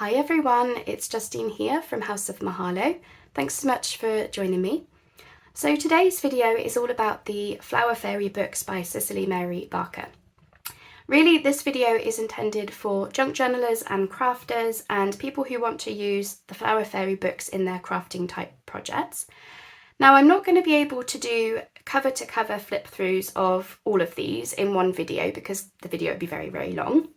Hi everyone, it's Justine here from House of Mahalo. Thanks so much for joining me. So today's video is all about the Flower Fairy books by Cicely Mary Barker. Really, this video is intended for junk journalers and crafters and people who want to use the Flower Fairy books in their crafting type projects. Now, I'm not going to be able to do cover to cover flip throughs of all of these in one video because the video would be very, very long.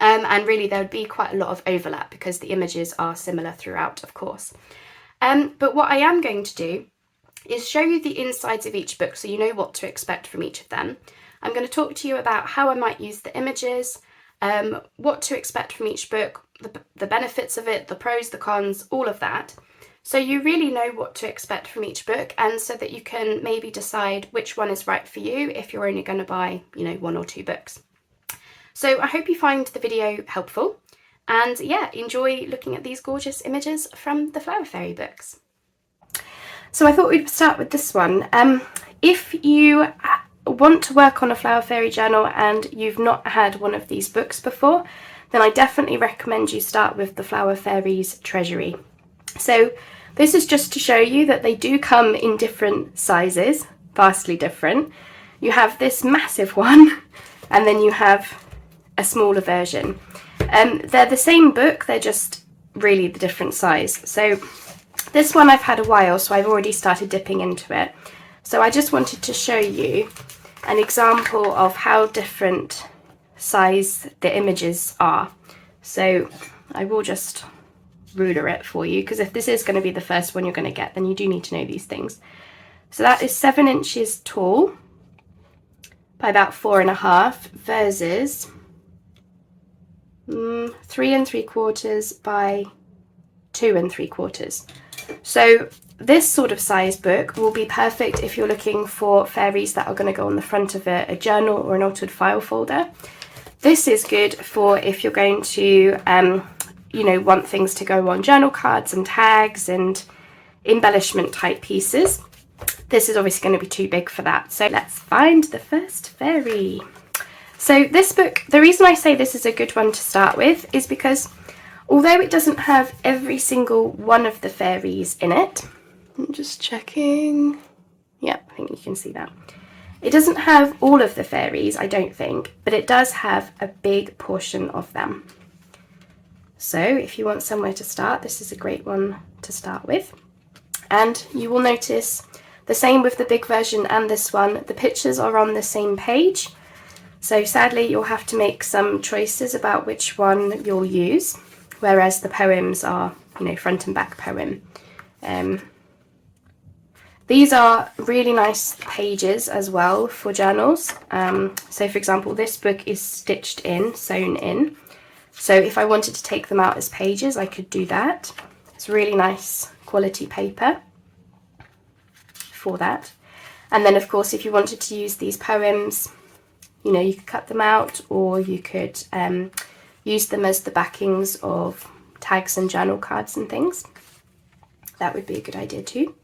And really there would be quite a lot of overlap because the images are similar throughout, of course. But what I am going to do is show you the insides of each book so you know what to expect from each of them. I'm going to talk to you about how I might use the images, what to expect from each book, the benefits of it, the pros, the cons, all of that. So you really know what to expect from each book, and so that you can maybe decide which one is right for you if you're only going to buy, one or two books. So I hope you find the video helpful, and yeah, enjoy looking at these gorgeous images from the Flower Fairy books. So I thought we'd start with this one. If you want to work on a Flower Fairy journal and you've not had one of these books before, then I definitely recommend you start with the Flower Fairies Treasury. So this is just to show you that they do come in different sizes, vastly different. You have this massive one, and then you have a smaller version. They're the same book, they're just really the different size. So this one I've had a while, so I've already started dipping into it. So I just wanted to show you an example of how different size the images are. So I will just ruler it for you, because if this is going to be the first one you're going to get, then you do need to know these things. So that is 7 inches tall by about 4.5 versus 3 3/4 by 2 3/4. So this sort of size book will be perfect if you're looking for fairies that are going to go on the front of a journal or an altered file folder. This is good for if you're going to want things to go on journal cards and tags and embellishment type pieces. This is obviously going to be too big for that. So let's find the first fairy. So this book, the reason I say this is a good one to start with is because although it doesn't have every single one of the fairies in it, I'm just checking, yeah, I think you can see that. It doesn't have all of the fairies, I don't think, but it does have a big portion of them. So if you want somewhere to start, this is a great one to start with. And you will notice the same with the big version and this one, the pictures are on the same page. So sadly, you'll have to make some choices about which one you'll use, whereas the poems are, front and back poem. These are really nice pages as well for journals. So for example, this book is stitched in, sewn in. So if I wanted to take them out as pages, I could do that. It's really nice quality paper for that. And then of course, if you wanted to use these poems, you could cut them out, or you could use them as the backings of tags and journal cards and things. That would be a good idea too.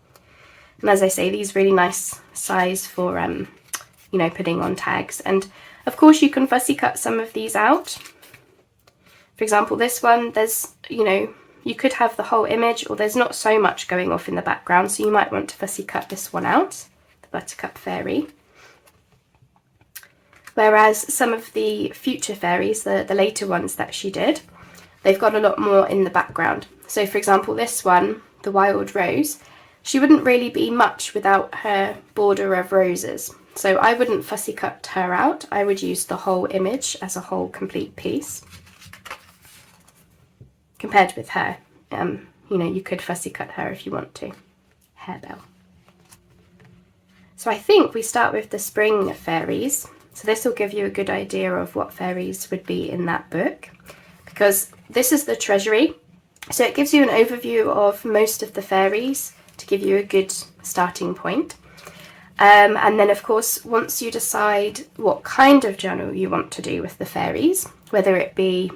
And as I say, these really nice size for, putting on tags. And of course you can fussy cut some of these out. For example, this one, there's, you could have the whole image, or there's not so much going off in the background, so you might want to fussy cut this one out, the Buttercup Fairy. Whereas some of the future fairies, the later ones that she did, they've got a lot more in the background. So for example, this one, the Wild Rose, she wouldn't really be much without her border of roses. So I wouldn't fussy cut her out. I would use the whole image as a whole complete piece. Compared with her, you could fussy cut her if you want to. Harebell. So I think we start with the Spring Fairies. So this will give you a good idea of what fairies would be in that book, because this is the Treasury. So it gives you an overview of most of the fairies to give you a good starting point. And then of course, once you decide what kind of journal you want to do with the fairies, whether it be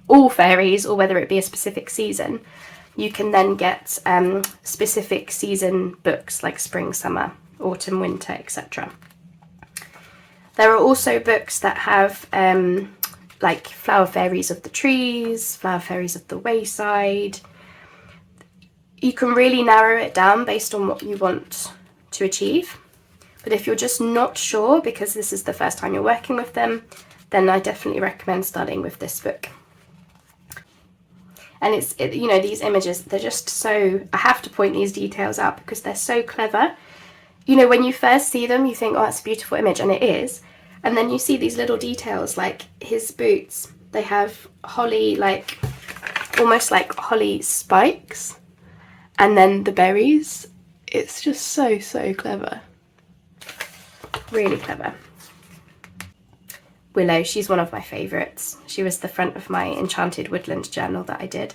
all fairies or whether it be a specific season, you can then get specific season books like spring, summer, autumn, winter, etc. There are also books that have like flower fairies of the trees, flower fairies of the wayside. You can really narrow it down based on what you want to achieve. But if you're just not sure, because this is the first time you're working with them, then I definitely recommend starting with this book. And you know, these images, they're just so, I have to point these details out because they're so clever. You know, when you first see them, you think, oh, it's a beautiful image, and it is. And then you see these little details, like his boots, they have holly, like, almost like holly spikes. And then the berries, it's just so, so clever. Really clever. Willow, she's one of my favourites. She was the front of my Enchanted Woodland journal that I did.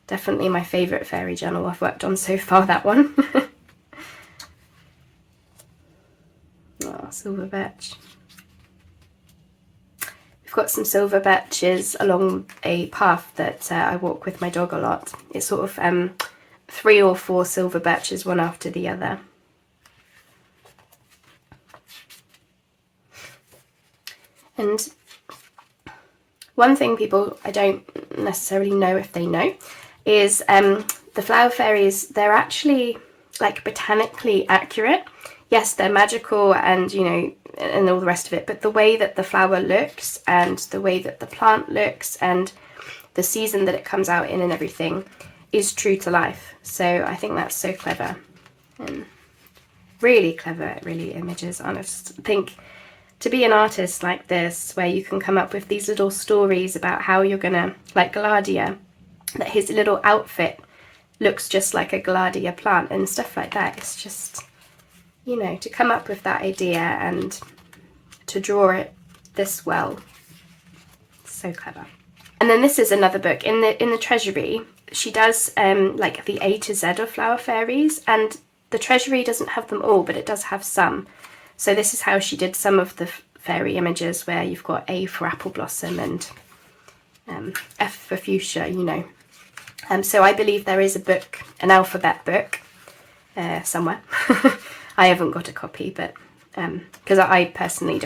Definitely my favourite fairy journal I've worked on so far, that one. Oh, silver birch. We've got some silver birches along a path that I walk with my dog a lot. It's sort of 3 or 4 silver birches, one after the other. And one thing people, I don't necessarily know if they know, is the flower fairies, they're actually like botanically accurate. Yes, they're magical and, you know, and all the rest of it, but the way that the flower looks and the way that the plant looks and the season that it comes out in and everything is true to life. So I think that's so clever, and really clever, really images. I just think to be an artist like this, where you can come up with these little stories about how you're gonna, like Gladia, that his little outfit looks just like a Gladia plant and stuff like that. It's just, you know, to come up with that idea and to draw it this well, so clever. And then this is another book in the Treasury. She does like the A to Z of flower fairies, and the Treasury doesn't have them all, but it does have some. So this is how she did some of the fairy images, where you've got A for apple blossom and F for fuchsia, you know. So I believe there is a book, an alphabet book, somewhere. I haven't got a copy, but because I personally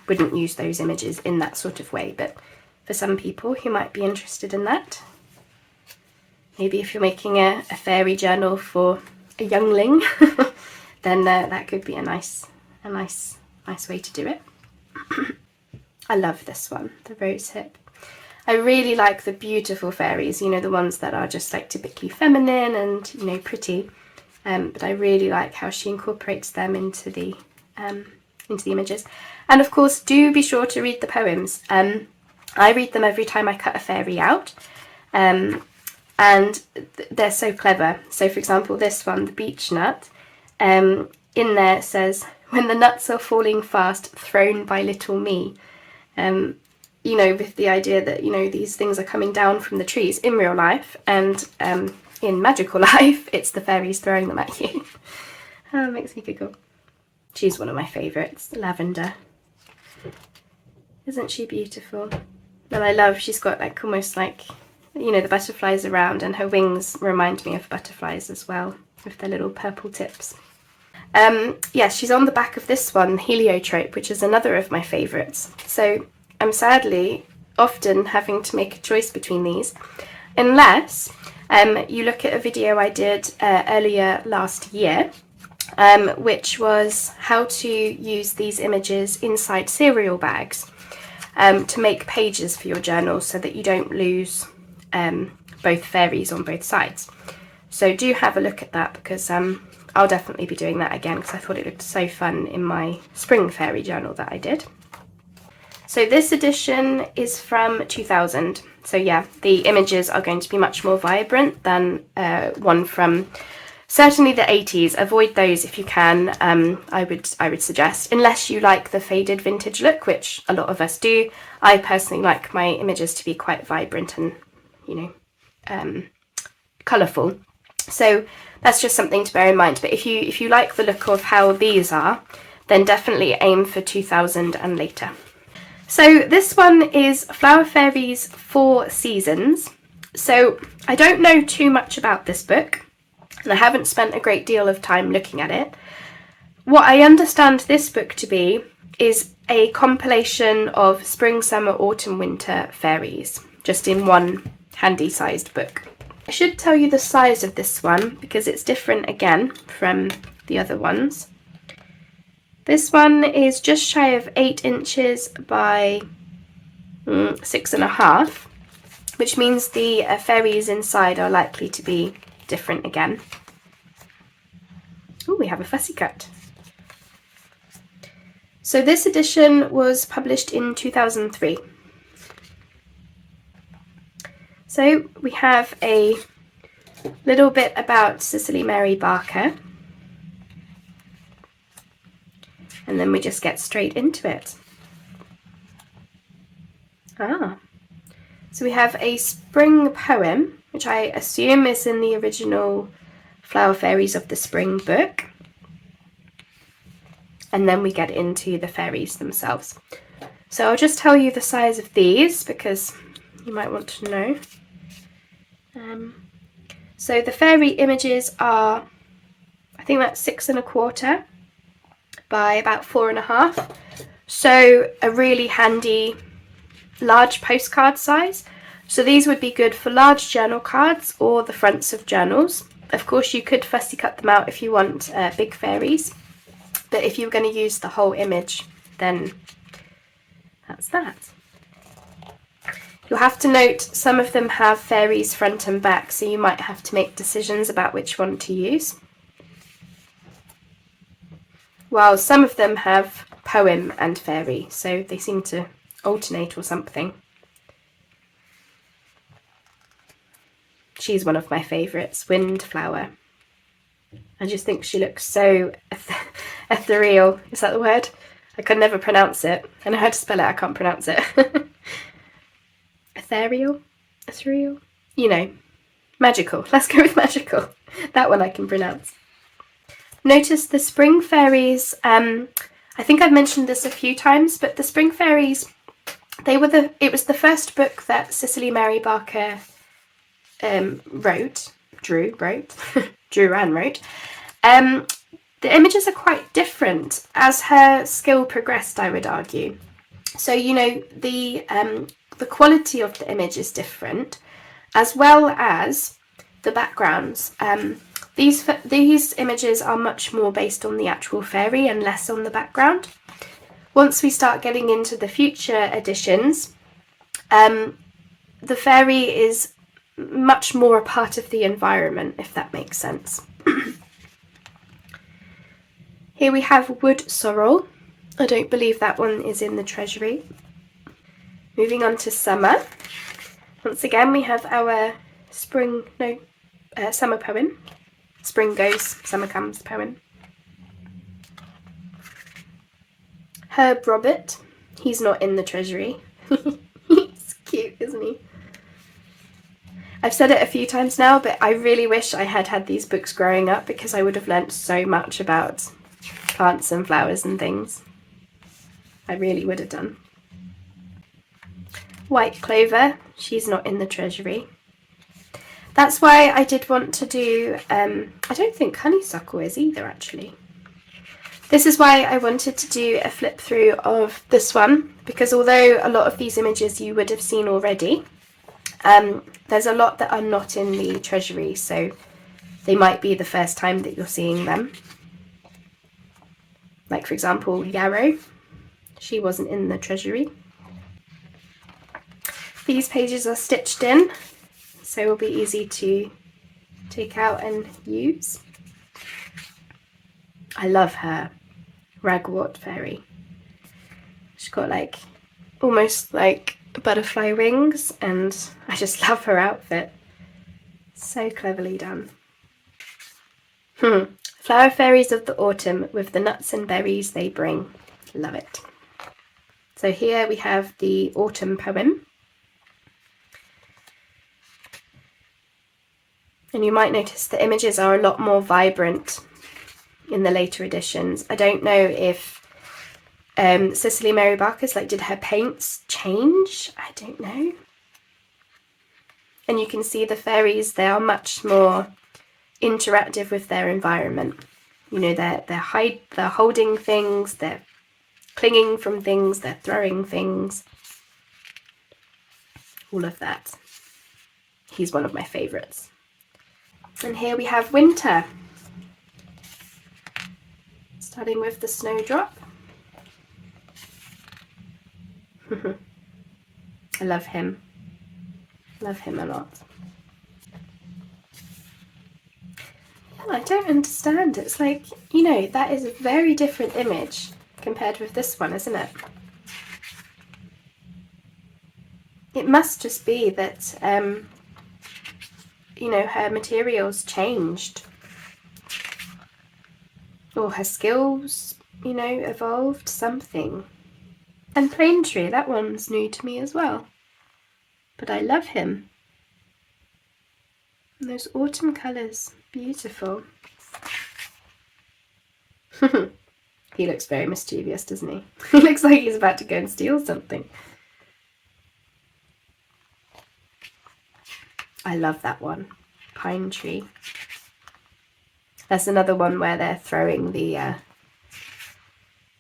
wouldn't use those images in that sort of way, but for some people who might be interested in that, maybe if you're making a fairy journal for a youngling, then that could be a nice way to do it. I love this one, the rose hip. I really like the beautiful fairies, you know, the ones that are just like typically feminine and, you know, pretty. But I really like how she incorporates them into the images. And of course, do be sure to read the poems. I read them every time I cut a fairy out, and they're so clever. So for example, this one, the beech nut, in there it says, "When the nuts are falling fast, thrown by little me." You know, with the idea that, you know, these things are coming down from the trees in real life, and in magical life, it's the fairies throwing them at you. Oh, it makes me giggle. She's one of my favourites, Lavender. Isn't she beautiful? And I love, she's got like almost like, you know, the butterflies around, and her wings remind me of butterflies as well, with their little purple tips. Yes, she's on the back of this one, Heliotrope, which is another of my favourites. So I'm sadly often having to make a choice between these, unless you look at a video I did earlier last year, which was how to use these images inside cereal bags to make pages for your journal so that you don't lose both fairies on both sides. So do have a look at that, because I'll definitely be doing that again, because I thought it looked so fun in my spring fairy journal that I did. So this edition is from 2000. So yeah, the images are going to be much more vibrant than one from certainly the 80s. Avoid those if you can, I would suggest, unless you like the faded vintage look, which a lot of us do. I personally like my images to be quite vibrant and, you know, colourful. So that's just something to bear in mind. But if you like the look of how these are, then definitely aim for 2000 and later. So this one is Flower Fairies 4 Seasons. So I don't know too much about this book, and I haven't spent a great deal of time looking at it. What I understand this book to be is a compilation of spring, summer, autumn, winter fairies, just in one handy sized book. I should tell you the size of this one because it's different again from the other ones. This one is just shy of 8 inches by 6.5, which means the fairies inside are likely to be different again. Oh, we have a fussy cut. So this edition was published in 2003. So we have a little bit about Cicely Mary Barker, and then we just get straight into it. So we have a spring poem, which I assume is in the original Flower Fairies of the Spring book. And then we get into the fairies themselves. So I'll just tell you the size of these because you might want to know. So the fairy images are, I think that's 6.25 by about 4.5. So a really handy large postcard size. So these would be good for large journal cards or the fronts of journals. Of course, you could fussy cut them out if you want big fairies. But if you're going to use the whole image, then that's that. You'll have to note some of them have fairies front and back, so you might have to make decisions about which one to use. While some of them have poem and fairy, so they seem to alternate or something. She's one of my favourites, Windflower. I just think she looks so ethereal. Is that the word? I could never pronounce it. I know how to spell it, I can't pronounce it. Ethereal? Ethereal? You know, magical. Let's go with magical. That one I can pronounce. Notice the spring fairies, I think I've mentioned this a few times, but the spring fairies, it was the first book that Cicely Mary Barker drew and wrote. The images are quite different as her skill progressed, I would argue. So, you know, the quality of the image is different, as well as the backgrounds. These images are much more based on the actual fairy and less on the background. Once we start getting into the future editions, the fairy is much more a part of the environment, if that makes sense. Here we have Wood Sorrel. I don't believe that one is in the Treasury. Moving on to summer. Once again, we have our summer poem. Spring goes, summer comes poem. Herb Robert. He's not in the Treasury. He's cute, isn't he? I've said it a few times now, but I really wish I had these books growing up because I would have learnt so much about plants and flowers and things. I really would have done. White Clover, she's not in the Treasury. That's why I did want to do, I don't think Honeysuckle is either actually. This is why I wanted to do a flip through of this one, because although a lot of these images you would have seen already, there's a lot that are not in the Treasury, so they might be the first time that you're seeing them. Like for example, Yarrow, she wasn't in the Treasury. These pages are stitched in, so it will be easy to take out and use. I love her ragwort fairy. She's got like almost like butterfly wings, and I just love her outfit. So cleverly done. Flower fairies of the autumn with the nuts and berries they bring. Love it. So here we have the autumn poem. And you might notice the images are a lot more vibrant in the later editions. I don't know if Cicely Mary Barker's, did her paints change? I don't know. And you can see the fairies, they are much more interactive with their environment. You know, they're holding things, they're clinging from things, they're throwing things, all of that. He's one of my favourites. And here we have winter, starting with the snowdrop. I love him a lot. Yeah, I don't understand. It's like, you know, that is a very different image compared with this one, isn't it? It must just be that, you know, her materials changed. Or her skills, you know, evolved, something. And Plane Tree, that one's new to me as well. But I love him. And those autumn colours, beautiful. He looks very mischievous, doesn't he? He looks like he's about to go and steal something. I love that one, Pine Tree. That's another one where they're throwing the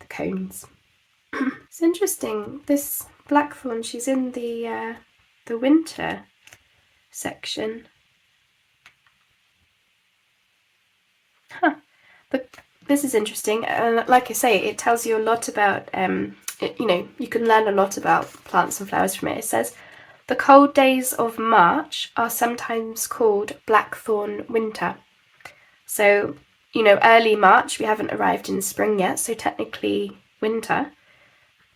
cones. It's interesting, this blackthorn, she's in the winter section. Huh. But this is interesting, and like I say, it tells you a lot about, you know, you can learn a lot about plants and flowers from it. It says, the cold days of March are sometimes called blackthorn winter. So, you know, early March, we haven't arrived in spring yet, so technically winter,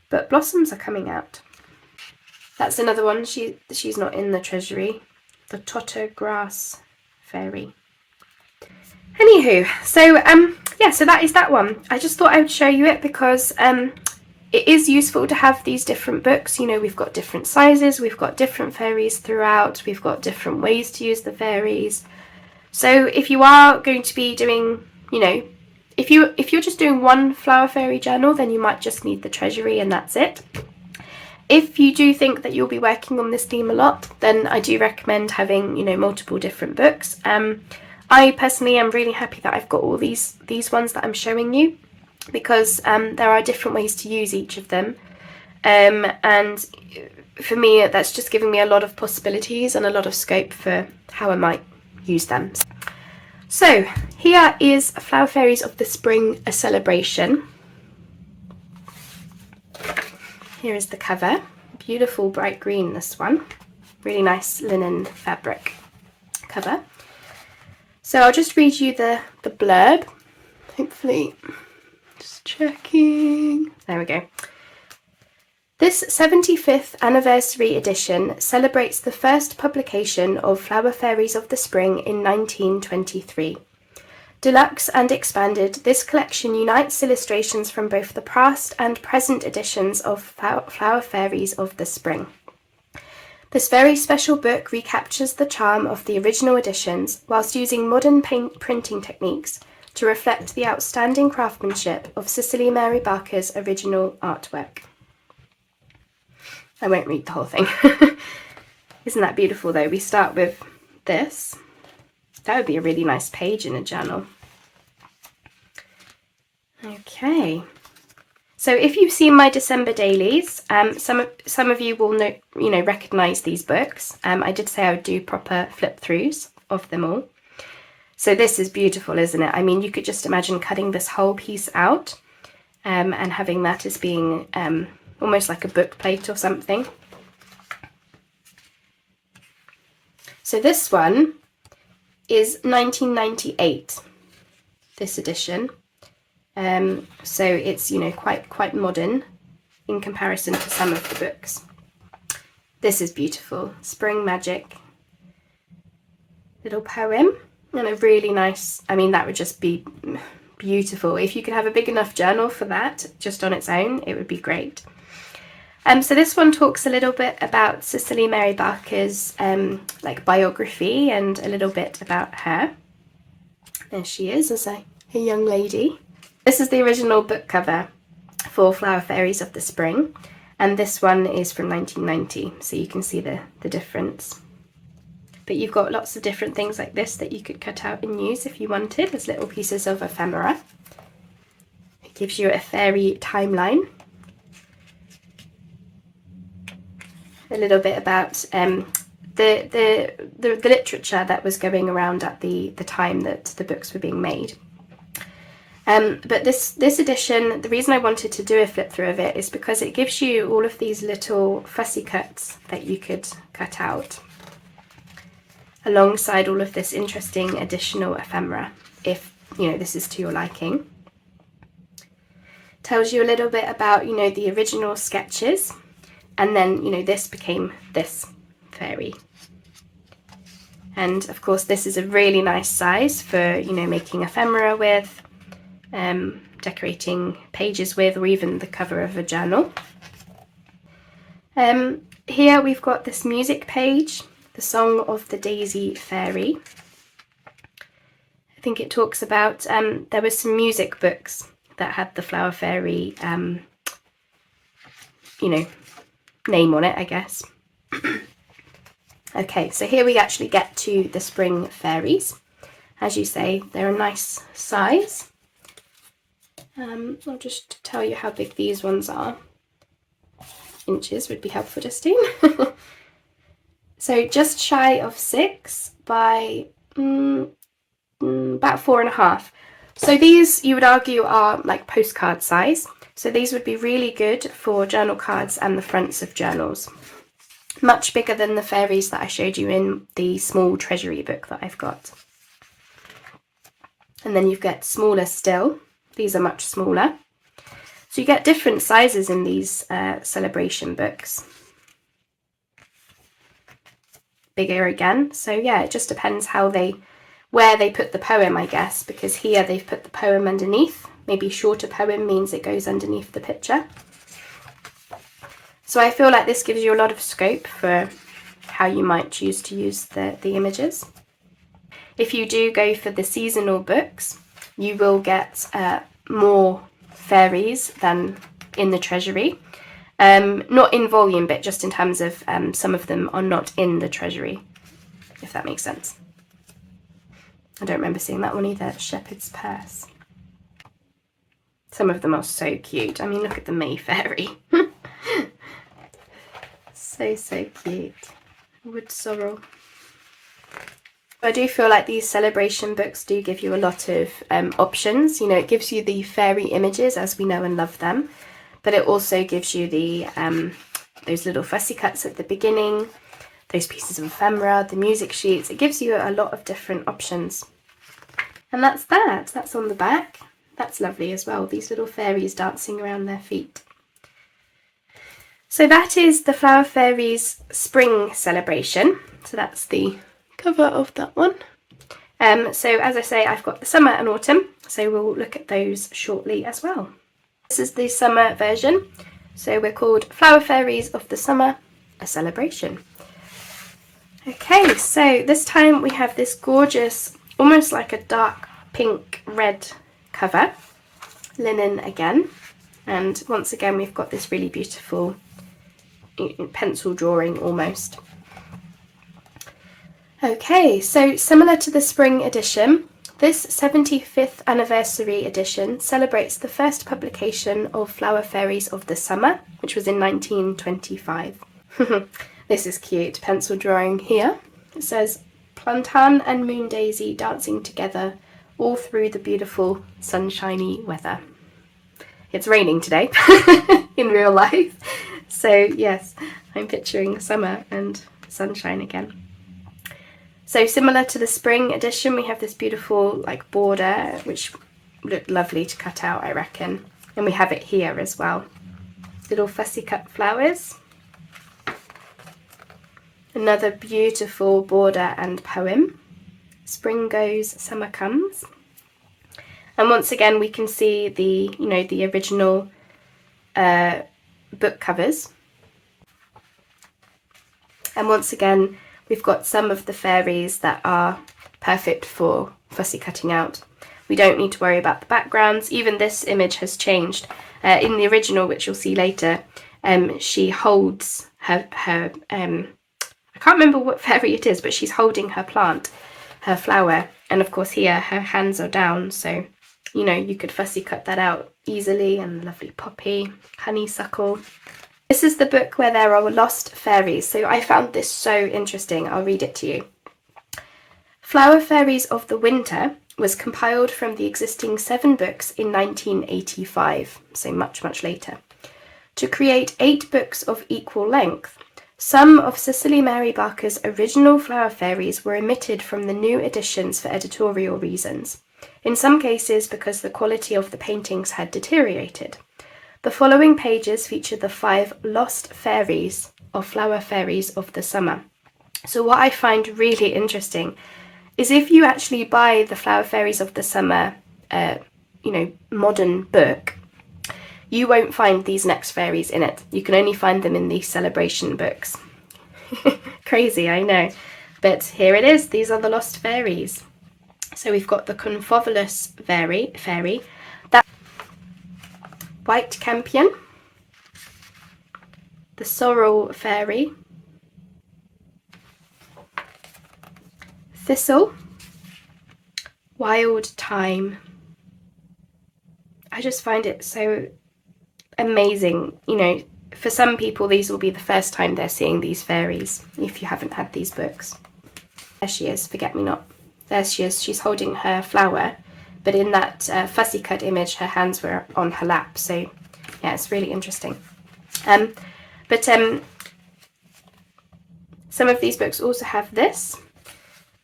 but blossoms are coming out. That's another one, she's not in the Treasury, the Totter Grass Fairy. Anywho, so yeah, so that is that one. I just thought I would show you it because it is useful to have these different books. You know, we've got different sizes, we've got different fairies throughout, we've got different ways to use the fairies. So if you are going to be doing, you know, if you're just doing one flower fairy journal, then you might just need the Treasury and that's it. If you do think that you'll be working on this theme a lot, then I do recommend having, you know, multiple different books. I personally am really happy that I've got all these ones that I'm showing you, because there are different ways to use each of them, and for me that's just giving me a lot of possibilities and a lot of scope for how I might use them. So here is Flower Fairies of the Spring, a celebration. Here is the cover, beautiful bright green, this one, really nice linen fabric cover. So I'll just read you the blurb, hopefully, just checking, there we go. This 75th anniversary edition celebrates the first publication of Flower Fairies of the Spring in 1923. Deluxe and expanded, this collection unites illustrations from both the past and present editions of Flower Fairies of the Spring. This very special book recaptures the charm of the original editions whilst using modern printing techniques to reflect the outstanding craftsmanship of Cicely Mary Barker's original artwork. I won't read the whole thing. Isn't that beautiful though? We start with this. That would be a really nice page in a journal. Okay. So if you've seen my December dailies, some of you will know, you know, recognise these books. I did say I would do proper flip throughs of them all. So this is beautiful, isn't it? I mean, you could just imagine cutting this whole piece out and having that as being almost like a book plate or something. So this one is 1998, this edition. So it's, you know, quite modern in comparison to some of the books. This is beautiful, Spring Magic, little poem, and a really nice, I mean, that would just be beautiful. If you could have a big enough journal for that, just on its own, it would be great. So this one talks a little bit about Cicely Mary Barker's like biography and a little bit about her. There she is as a young lady. This is the original book cover for Flower Fairies of the Spring, and this one is from 1990, so you can see the difference. But you've got lots of different things like this that you could cut out and use if you wanted as little pieces of ephemera. It gives you a fairy timeline a little bit about the literature that was going around at the time that the books were being made. But this edition, the reason I wanted to do a flip through of it is because it gives you all of these little fussy cuts that you could cut out alongside all of this interesting additional ephemera, if this is to your liking. Tells you a little bit about the original sketches, and then this became this fairy. And of course this is a really nice size for making ephemera with, decorating pages with, or even the cover of a journal. Here we've got this music page, the Song of the Daisy Fairy. I think it talks about, there were some music books that had the Flower Fairy, name on it, I guess. Okay, so here we actually get to the spring fairies. As you say, they're a nice size. I'll just tell you how big these ones are. Inches would be helpful, Justine. So just shy of 6 by about 4.5. So these, you would argue, are like postcard size. So these would be really good for journal cards and the fronts of journals. Much bigger than the fairies that I showed you in the small Treasury book that I've got. And then you get smaller still. These are much smaller. So you get different sizes in these celebration books. Bigger again. So yeah, it just depends where they put the poem, I guess, because here they've put the poem underneath. Maybe shorter poem means it goes underneath the picture. So I feel like this gives you a lot of scope for how you might choose to use the images. If you do go for the seasonal books, you will get more fairies than in the Treasury. Not in volume, but just in terms of some of them are not in the Treasury, if that makes sense. I don't remember seeing that one either, Shepherd's Purse. Some of them are so cute. I mean, look at the May Fairy. So cute. Wood Sorrel. I do feel like these celebration books do give you a lot of options. It gives you the fairy images as we know and love them, but it also gives you the those little fussy cuts at the beginning, those pieces of ephemera, the music sheets. It gives you a lot of different options. And that's on the back. That's lovely as well, these little fairies dancing around their feet. So that is the Flower Fairies Spring Celebration. So that's the cover of that one. So as I say, I've got the summer and autumn, so we'll look at those shortly as well. This is the summer version. So we're called Flower Fairies of the Summer, a celebration. Okay, so this time we have this gorgeous, almost like a dark pink red cover, linen again, and once again we've got this really beautiful pencil drawing almost. Okay, so similar to the spring edition, this 75th anniversary edition celebrates the first publication of Flower Fairies of the Summer, which was in 1925. This is cute, pencil drawing here. It says, Plantain and Moon Daisy dancing together all through the beautiful sunshiny weather. It's raining today in real life. So yes, I'm picturing summer and sunshine again. So similar to the spring edition, we have this beautiful like border, which looked lovely to cut out, I reckon. And we have it here as well. Little fussy cut flowers. Another beautiful border and poem. Spring goes, summer comes. And once again, we can see the, the original book covers. And once again, we've got some of the fairies that are perfect for fussy cutting out. We don't need to worry about the backgrounds. Even this image has changed. In the original, which you'll see later, she holds her I can't remember what fairy it is, but she's holding her plant, her flower. And of course here, her hands are down. So, you could fussy cut that out easily. And lovely poppy, honeysuckle. This is the book where there are lost fairies, so I found this so interesting. I'll read it to you. Flower Fairies of the Winter was compiled from the existing 7 books in 1985, so much, much later, to create 8 books of equal length. Some of Cicely Mary Barker's original Flower Fairies were omitted from the new editions for editorial reasons, in some cases because the quality of the paintings had deteriorated. The following pages feature the 5 lost fairies of Flower Fairies of the Summer. So what I find really interesting is if you actually buy the Flower Fairies of the Summer, modern book, you won't find these next fairies in it. You can only find them in the celebration books. Crazy, I know. But here it is. These are the lost fairies. So we've got the Convolvulus fairy, that White Campion, the Sorrel Fairy, Thistle, Wild Thyme. I just find it so amazing. You know, for some people these will be the first time they're seeing these fairies, if you haven't had these books. There she is, Forget-Me-Not. There she is, she's holding her flower, but in that fussy cut image her hands were on her lap, so yeah, it's really interesting. Some of these books also have this.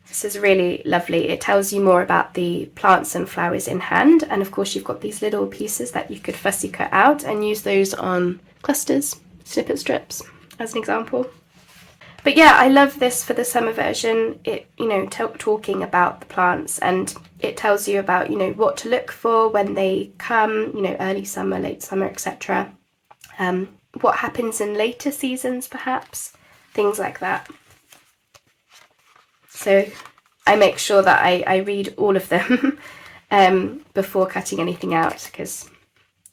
This is really lovely. It tells you more about the plants and flowers in hand, and of course you've got these little pieces that you could fussy cut out and use those on clusters, snippet strips as an example. But yeah, I love this for the summer version. It, talking about the plants, and it tells you about, what to look for when they come, early summer, late summer, etc. What happens in later seasons, perhaps, things like that. So I make sure that I read all of them before cutting anything out, because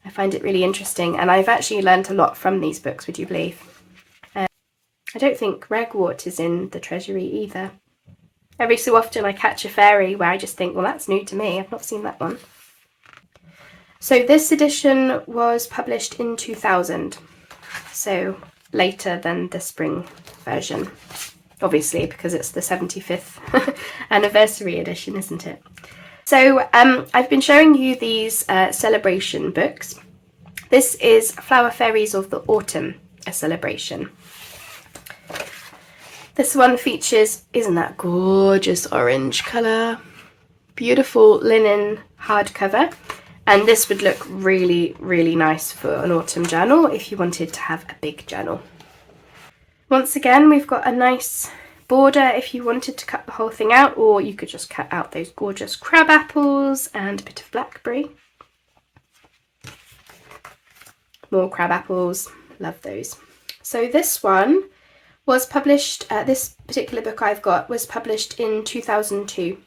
I find it really interesting, and I've actually learned a lot from these books, would you believe? I don't think Ragwort is in the Treasury either. Every so often I catch a fairy where I just think, well, that's new to me, I've not seen that one. So this edition was published in 2000, so later than the spring version, obviously, because it's the 75th anniversary edition, isn't it? So I've been showing you these celebration books. This is Flower Fairies of the Autumn, a celebration. This one features, isn't that gorgeous orange colour? Beautiful linen hardcover, and this would look really, really nice for an autumn journal if you wanted to have a big journal. Once again, we've got a nice border if you wanted to cut the whole thing out, or you could just cut out those gorgeous crab apples and a bit of blackberry. More crab apples, love those. So this one was published, this particular book I've got was published in 2002.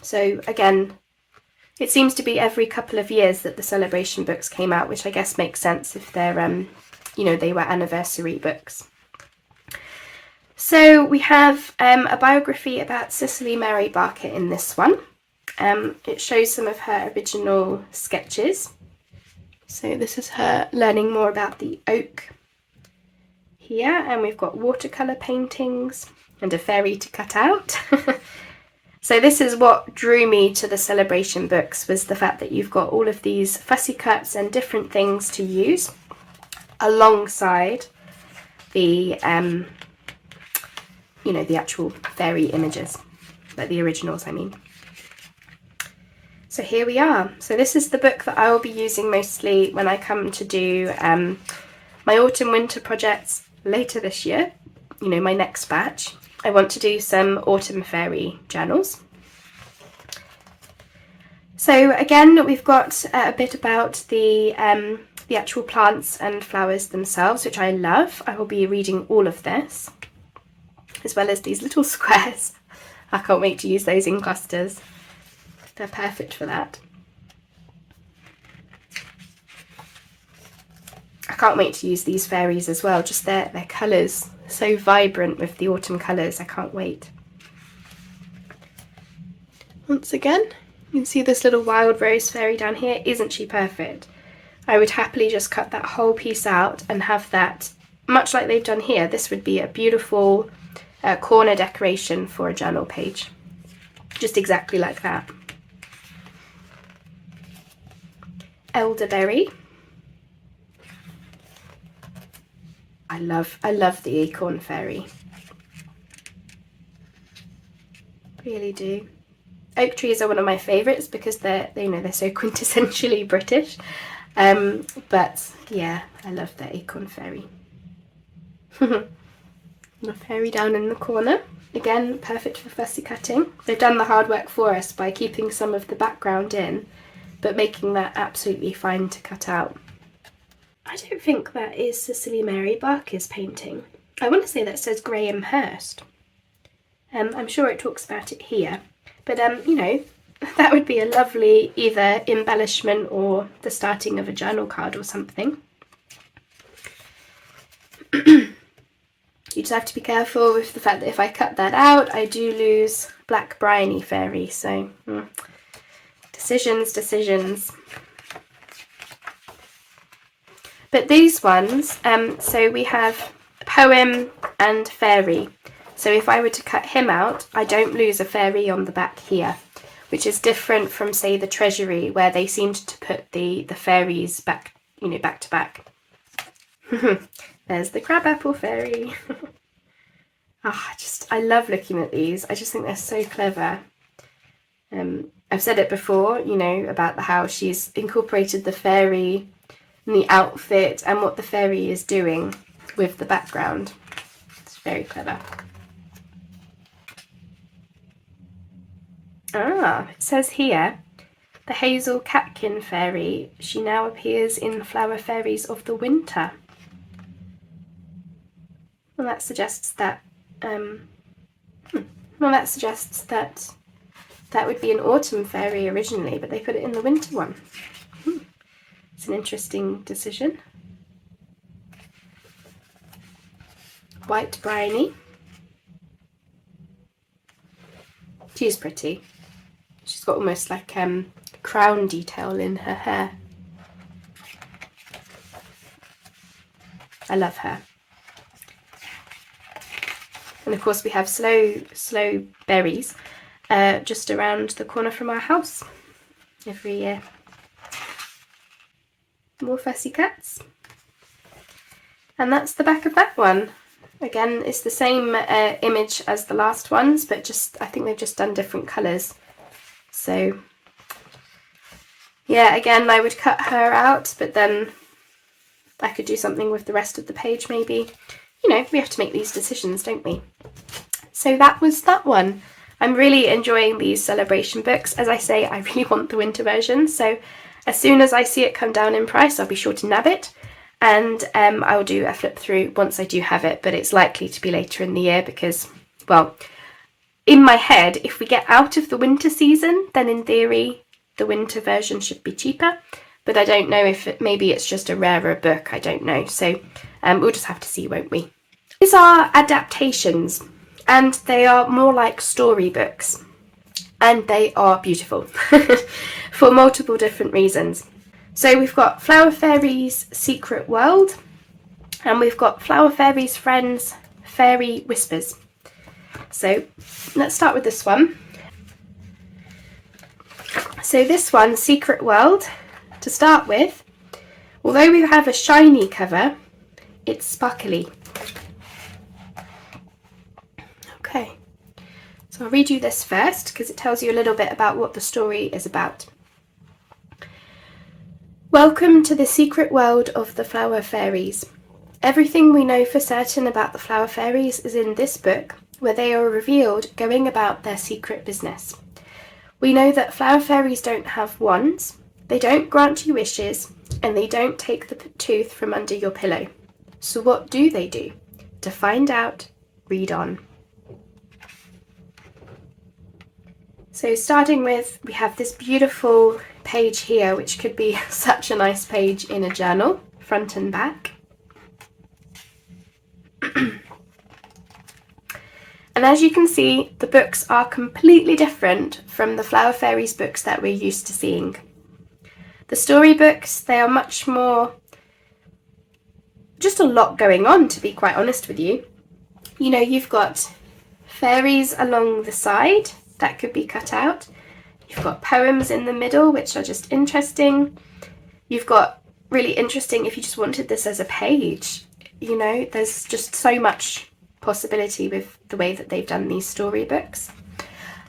So again, it seems to be every couple of years that the celebration books came out, which I guess makes sense if they're, they were anniversary books. So we have a biography about Cicely Mary Barker in this one. It shows some of her original sketches. So this is her learning more about the oak here, and we've got watercolour paintings and a fairy to cut out. So this is what drew me to the celebration books, was the fact that you've got all of these fussy cuts and different things to use alongside the the actual fairy images, like the originals, I mean. So here we are. So this is the book that I will be using mostly when I come to do my autumn winter projects later this year, my next batch. I want to do some autumn fairy journals. So again, we've got a bit about the actual plants and flowers themselves, which I love. I will be reading all of this, as well as these little squares. I can't wait to use those in clusters. They're perfect for that. I can't wait to use these fairies as well, just their colours, so vibrant with the autumn colours, I can't wait. Once again, you can see this little wild rose fairy down here. Isn't she perfect? I would happily just cut that whole piece out and have that, much like they've done here. This would be a beautiful corner decoration for a journal page, just exactly like that. Elderberry. I love the acorn fairy. Really do. Oak trees are one of my favourites because they're so quintessentially British. But yeah, I love the acorn fairy. The fairy down in the corner. Again, perfect for fussy cutting. They've done the hard work for us by keeping some of the background in, but making that absolutely fine to cut out. I don't think that is Cicely Mary Barker's painting. I want to say that says Graham Hurst. I'm sure it talks about it here, but you know, that would be a lovely either embellishment or the starting of a journal card or something. You just have to be careful with the fact that if I cut that out, I do lose Black Bryony Fairy, so decisions. But these ones, so we have Poem and Fairy. So if I were to cut him out, I don't lose a fairy on the back here, which is different from, say, the Treasury, where they seemed to put the fairies back, back to back. There's the crabapple fairy. I love looking at these. I just think they're so clever. I've said it before, about how she's incorporated the fairy and the outfit and what the fairy is doing with the background. It's very clever. It says here, the Hazel Catkin Fairy, she now appears in Flower Fairies of the Winter. Well, that suggests that that would be an autumn fairy originally, but they put it in the winter one. It's an interesting decision. White Bryony. She's pretty. She's got almost like crown detail in her hair. I love her. And of course we have slow berries just around the corner from our house every year. More fussy cuts. And that's the back of that one. Again, it's the same image as the last ones, but I think they've just done different colours. So yeah, again, I would cut her out, but then I could do something with the rest of the page maybe. We have to make these decisions, don't we? So that was that one. I'm really enjoying these celebration books. As I say, I really want the winter version, so as soon as I see it come down in price, I'll be sure to nab it, and I'll do a flip through once I do have it, but it's likely to be later in the year because, well, in my head, if we get out of the winter season, then in theory the winter version should be cheaper, but I don't know if maybe it's just a rarer book, I don't know, so we'll just have to see, won't we? These are adaptations, and they are more like storybooks, and they are beautiful for multiple different reasons. So we've got Flower Fairies Secret World, and we've got Flower Fairies Friends Fairy Whispers. So let's start with this one. So this one, Secret World, to start with, although we have a shiny cover, it's sparkly. Okay, so I'll read you this first because it tells you a little bit about what the story is about. Welcome to the secret world of the Flower Fairies. Everything we know for certain about the Flower Fairies is in this book, where they are revealed going about their secret business. We know that Flower Fairies don't have wands, they don't grant you wishes, and they don't take the tooth from under your pillow. So what do they do? To find out, read on. So starting with, we have this beautiful page here, which could be such a nice page in a journal, front and back. And as you can see, the books are completely different from the Flower Fairies books that we're used to seeing. The storybooks, they are much more, just a lot going on, to be quite honest with you. You know, you've got fairies along the side that could be cut out. You've got poems in the middle, which are just interesting. You've got really interesting, if you just wanted this as a page, you know, there's just so much possibility with the way that they've done these storybooks.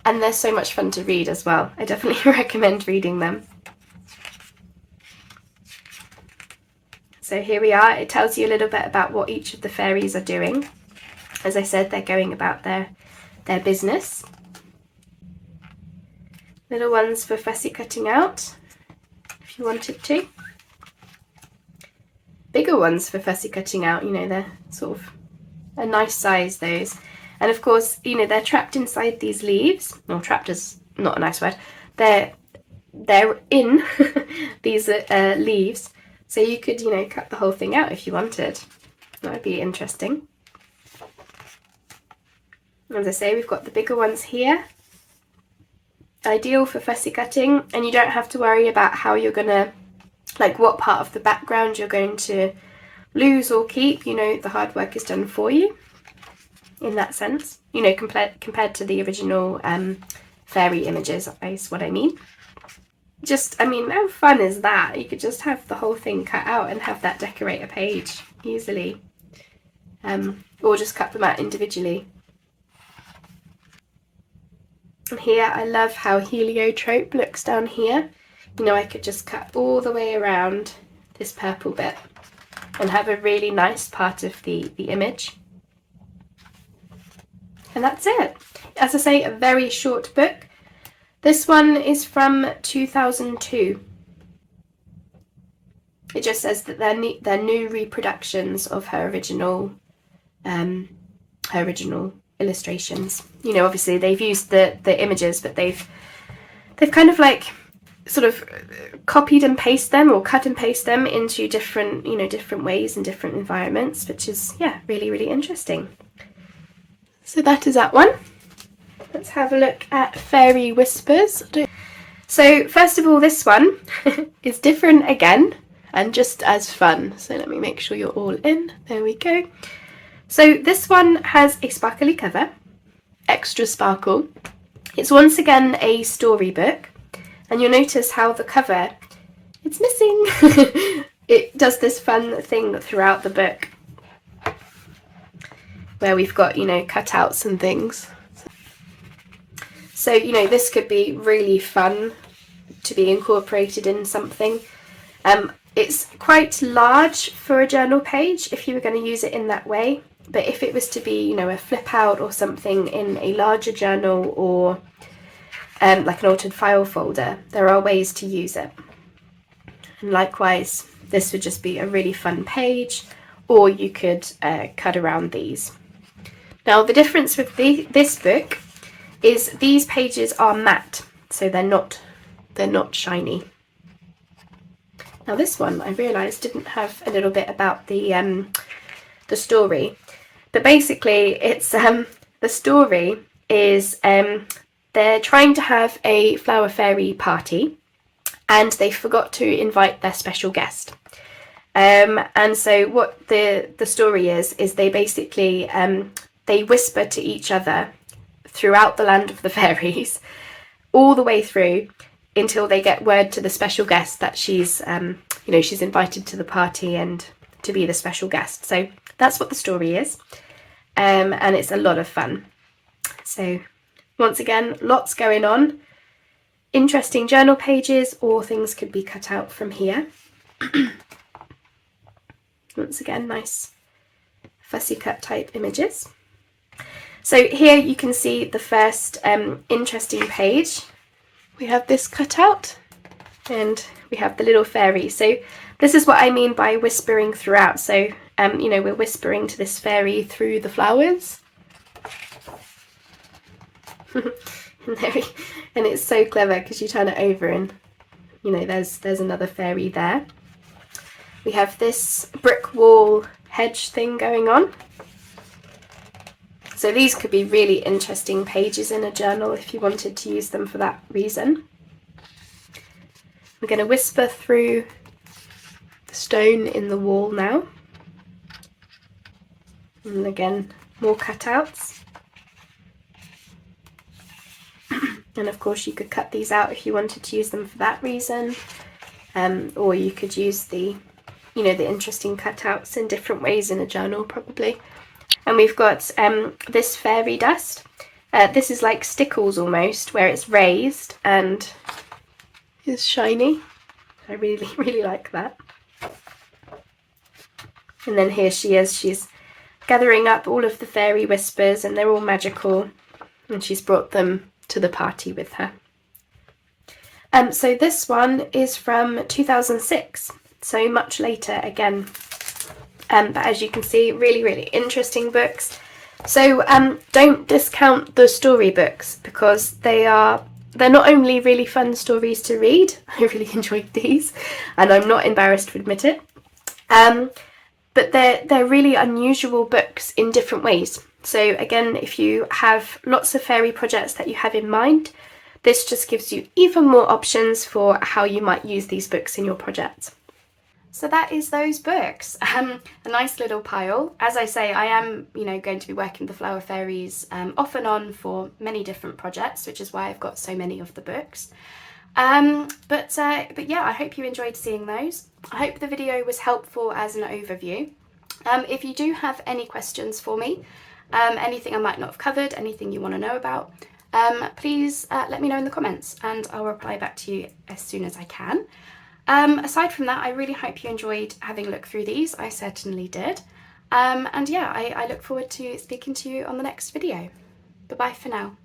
And they're so much fun to read as well. I definitely recommend reading them. So here we are. It tells you a little bit about what each of the fairies are doing. As I said, they're going about their business. Little ones for fussy cutting out, if you wanted to. Bigger ones for fussy cutting out, you know, they're sort of a nice size, those. And of course, you know, they're trapped inside these leaves. Well, trapped is not a nice word. They're in these leaves. So you could, you know, cut the whole thing out if you wanted. That would be interesting. As I say, we've got the bigger ones here. Ideal for fussy cutting, and you don't have to worry about how you're gonna, like what part of the background you're going to lose or keep. You know, the hard work is done for you in that sense, you know, compared to the original fairy images is what I mean. Just, I mean, how fun is that? You could just have the whole thing cut out and have that decorate a page easily, or just cut them out individually. And here, I love how Heliotrope looks down here. You know, I could just cut all the way around this purple bit and have a really nice part of the image. And that's it. As I say, a very short book. This one is from 2002. It just says that they're new reproductions of her original illustrations. You know, obviously they've used the images, but they've kind of like sort of copied and pasted them, or cut and paste them into different, you know, different ways and different environments, which is, yeah, really, really interesting. So that is that one. Let's have a look at Fairy Whispers. So first of all, this one is different again and just as fun. So let me make sure you're all in. There we go. So this one has a sparkly cover, extra sparkle. It's once again a storybook, and you'll notice how the cover, it's missing. It does this fun thing throughout the book where we've got, you know, cutouts and things. So, you know, this could be really fun to be incorporated in something. It's quite large for a journal page if you were going to use it in that way. But if it was to be, you know, a flip out or something in a larger journal, or like an altered file folder, there are ways to use it. And likewise, this would just be a really fun page, or you could cut around these. Now, the difference with this book is these pages are matte, so they're not shiny. Now, this one I realised didn't have a little bit about the story, but basically it's the story is they're trying to have a flower fairy party, and they forgot to invite their special guest. And so what the story is they basically they whisper to each other throughout the land of the fairies, all the way through until they get word to the special guest that she's you know, she's invited to the party and to be the special guest. So that's what the story is, and it's a lot of fun. So once again, lots going on, interesting journal pages, or things could be cut out from here. Once again, nice fussy cut type images. So here you can see the first interesting page. We have this cut out, and we have the little fairy. So this is what I mean by whispering throughout. So you know, we're whispering to this fairy through the flowers. And it's so clever because you turn it over and, you know, there's another fairy there. We have this brick wall hedge thing going on. So these could be really interesting pages in a journal if you wanted to use them for that reason. We're going to whisper through the stone in the wall now. And again, more cutouts. And of course you could cut these out if you wanted to use them for that reason. Or you could use the, you know, the interesting cutouts in different ways in a journal probably. And we've got this fairy dust. This is like stickles almost, where it's raised and is shiny. I really, really like that. And then here she is, she's gathering up all of the fairy whispers, and they're all magical, and she's brought them to the party with her. So this one is from 2006, so much later again. But as you can see, really, really interesting books. So don't discount the storybooks, because they're not only really fun stories to read, I really enjoyed these, and I'm not embarrassed to admit it, but they're really unusual books in different ways. So again, if you have lots of fairy projects that you have in mind, this just gives you even more options for how you might use these books in your project. So that is those books. A nice little pile. As I say, I am, you know, going to be working with the Flower Fairies off and on for many different projects, which is why I've got so many of the books. But yeah, I hope you enjoyed seeing those. I hope the video was helpful as an overview. If you do have any questions for me, anything I might not have covered, anything you want to know about, please let me know in the comments and I'll reply back to you as soon as I can. Aside from that, I really hope you enjoyed having a look through these. I certainly did. And yeah, I look forward to speaking to you on the next video. Bye bye for now.